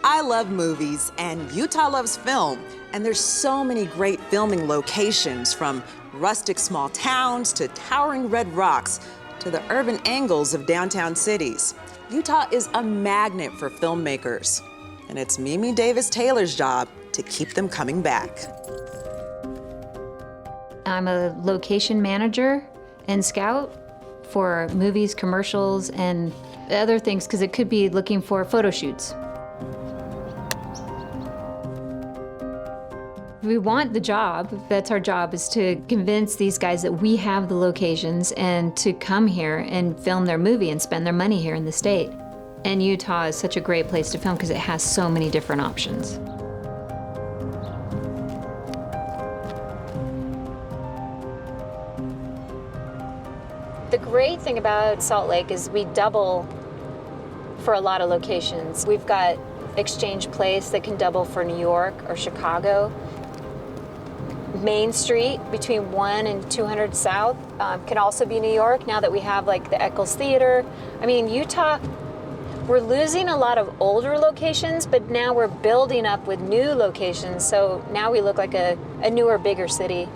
I love movies, and Utah loves film. And there's so many great filming locations, from rustic small towns to towering red rocks to the urban angles of downtown cities. Utah is a magnet for filmmakers, and it's Mimi Davis Taylor's job to keep them coming back. I'm a location manager and scout for movies, commercials, and other things, because it could be looking for photo shoots. We want the job. That's our job, is to convince these guys that we have the locations and to come here and film their movie and spend their money here in the state. And Utah is such a great place to film because it has so many different options. The great thing about Salt Lake is we double for a lot of locations. We've got Exchange Place that can double for New York or Chicago. Main Street between 1 and 200 South can also be New York, now that we have like the Eccles Theater. I mean, Utah, we're losing a lot of older locations, but now we're building up with new locations. So now we look like a newer, bigger city.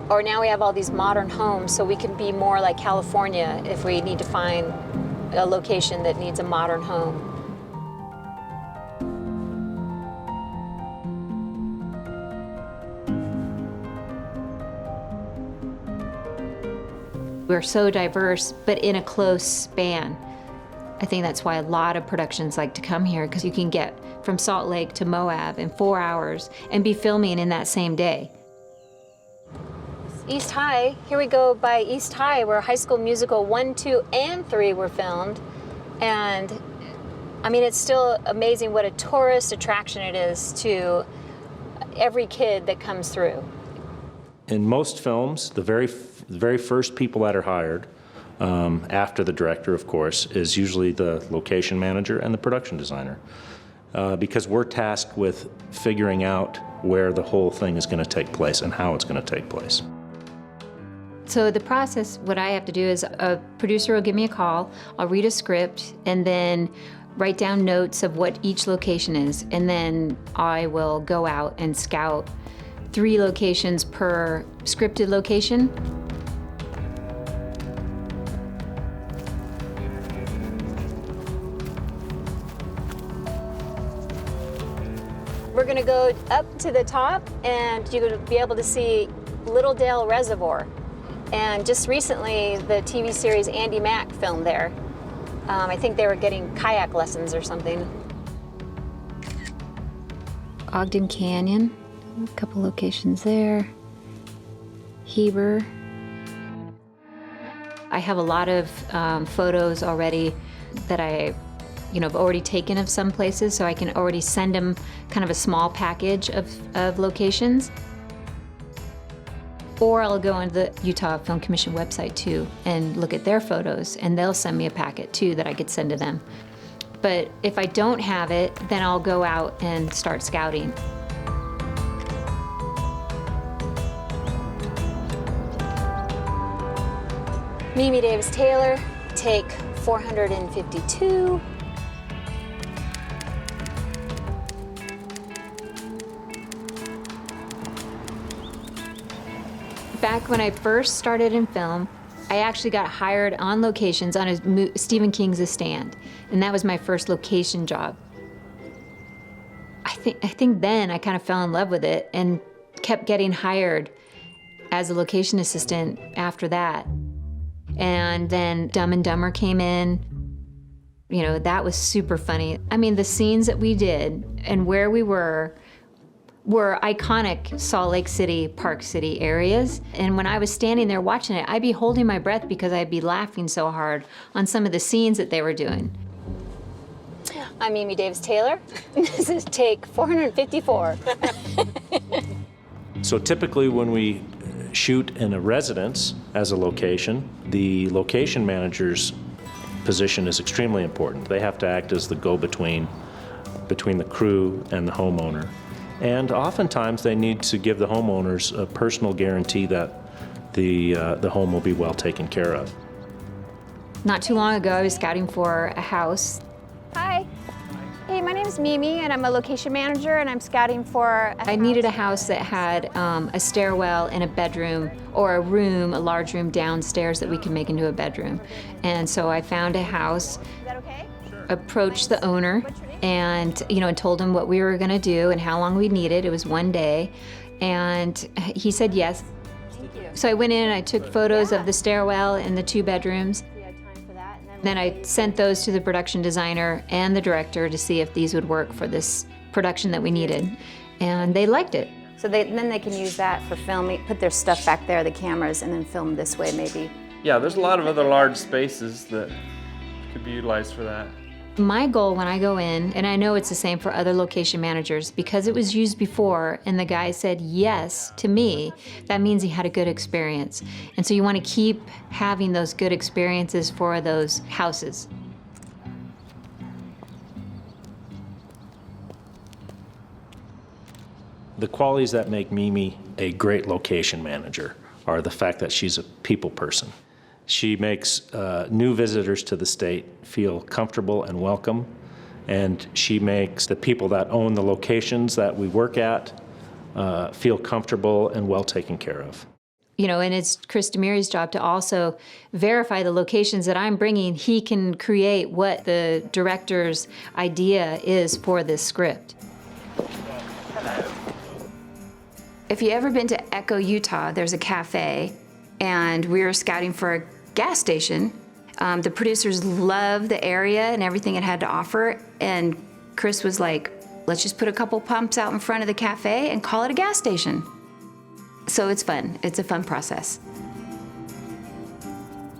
Or now we have all these modern homes, so we can be more like California if we need to find a location that needs a modern home. We're so diverse, but in a close span. I think that's why a lot of productions like to come here, because you can get from Salt Lake to Moab in 4 hours and be filming in that same day. East High, here we go by East High, where High School Musical 1, 2, and 3 were filmed. And I mean, it's still amazing what a tourist attraction it is to every kid that comes through. In most films, the very first people that are hired, after the director, of course, is usually the location manager and the production designer, because we're tasked with figuring out where the whole thing is going to take place and how it's going to take place. So the process, what I have to do is a producer will give me a call, I'll read a script, and then write down notes of what each location is, and then I will go out and scout 3 locations per scripted location. We're gonna go up to the top, and you're gonna be able to see Little Dale Reservoir. And just recently, the TV series Andy Mack filmed there. I think they were getting kayak lessons or something. Ogden Canyon, a couple locations there. Heber. I have a lot of photos already that I've already taken of some places, so I can already send them kind of a small package of locations. Or I'll go on the Utah Film Commission website too and look at their photos, and they'll send me a packet too that I could send to them. But if I don't have it, then I'll go out and start scouting. Mimi Davis Taylor, take 452. Back when I first started in film, I actually got hired on locations on Stephen King's A Stand, and that was my first location job. I think then I kind of fell in love with it and kept getting hired as a location assistant after that. And then Dumb and Dumber came in. That was super funny. I mean, the scenes that we did and where we were iconic Salt Lake City, Park City areas. And when I was standing there watching it, I'd be holding my breath because I'd be laughing so hard on some of the scenes that they were doing. I'm Mimi Davis Taylor. This is take 454. So typically when we shoot in a residence as a location, the location manager's position is extremely important. They have to act as the go-between between the crew and the homeowner. And oftentimes they need to give the homeowners a personal guarantee that the home will be well taken care of. Not too long ago, I was scouting for a house. Hi. Hey, my name's Mimi, and I'm a location manager, and I'm scouting for I needed a house that had a stairwell and a bedroom, or a large room downstairs that we could make into a bedroom. And so I found a house, Is that okay? approached the owner, and and told him what we were going to do and how long we needed. It was one day, and he said yes. Thank you. So I went in and I took photos of the stairwell and the 2 bedrooms. We had time for that, and Then I sent those to the production designer and the director to see if these would work for this production that we needed. And they liked it. So then they can use that for filming, put their stuff back there, the cameras, and then film this way maybe. Yeah, there's a lot of other large spaces that could be utilized for that. My goal when I go in, and I know it's the same for other location managers, because it was used before and the guy said yes to me, that means he had a good experience. And so you want to keep having those good experiences for those houses. The qualities that make Mimi a great location manager are the fact that she's a people person. She makes new visitors to the state feel comfortable and welcome, and she makes the people that own the locations that we work at feel comfortable and well taken care of. And it's Chris Demiri's job to also verify the locations that I'm bringing. He can create what the director's idea is for this script. If you've ever been to Echo, Utah, there's a cafe, and we were scouting for a gas station. The producers loved the area and everything it had to offer, and Chris was like, let's just put a couple pumps out in front of the cafe and call it a gas station. So it's fun. It's a fun process.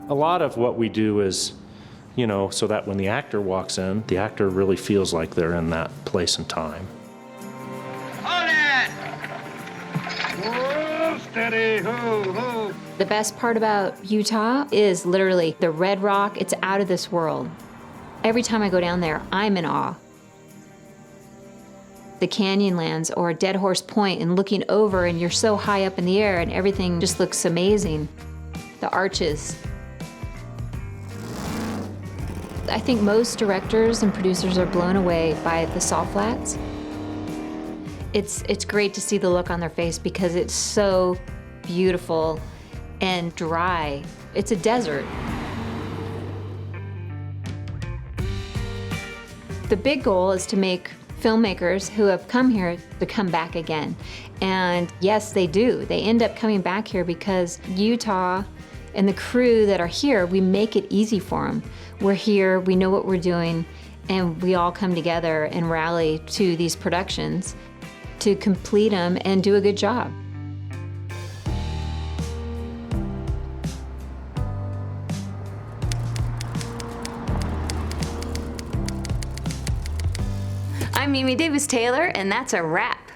A lot of what we do is, so that when the actor walks in, the actor really feels like they're in that place and time. Hold it! Whoa, steady, ho, ho. The best part about Utah is literally the red rock. It's out of this world. Every time I go down there, I'm in awe. The Canyonlands or Dead Horse Point, and looking over, and you're so high up in the air and everything just looks amazing. The arches. I think most directors and producers are blown away by the salt flats. It's great to see the look on their face because it's so beautiful and dry. It's a desert. The big goal is to make filmmakers who have come here to come back again. And yes, they do. They end up coming back here because Utah and the crew that are here, we make it easy for them. We're here, we know what we're doing, and we all come together and rally to these productions to complete them and do a good job. I'm Mimi Davis-Taylor, and that's a wrap.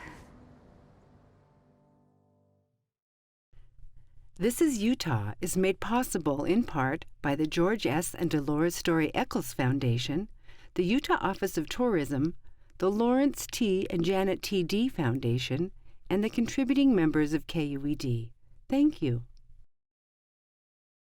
This is Utah is made possible in part by the George S. and Dolores Story Eccles Foundation, the Utah Office of Tourism, the Lawrence T. and Janet T. D. Foundation, and the contributing members of KUED. Thank you.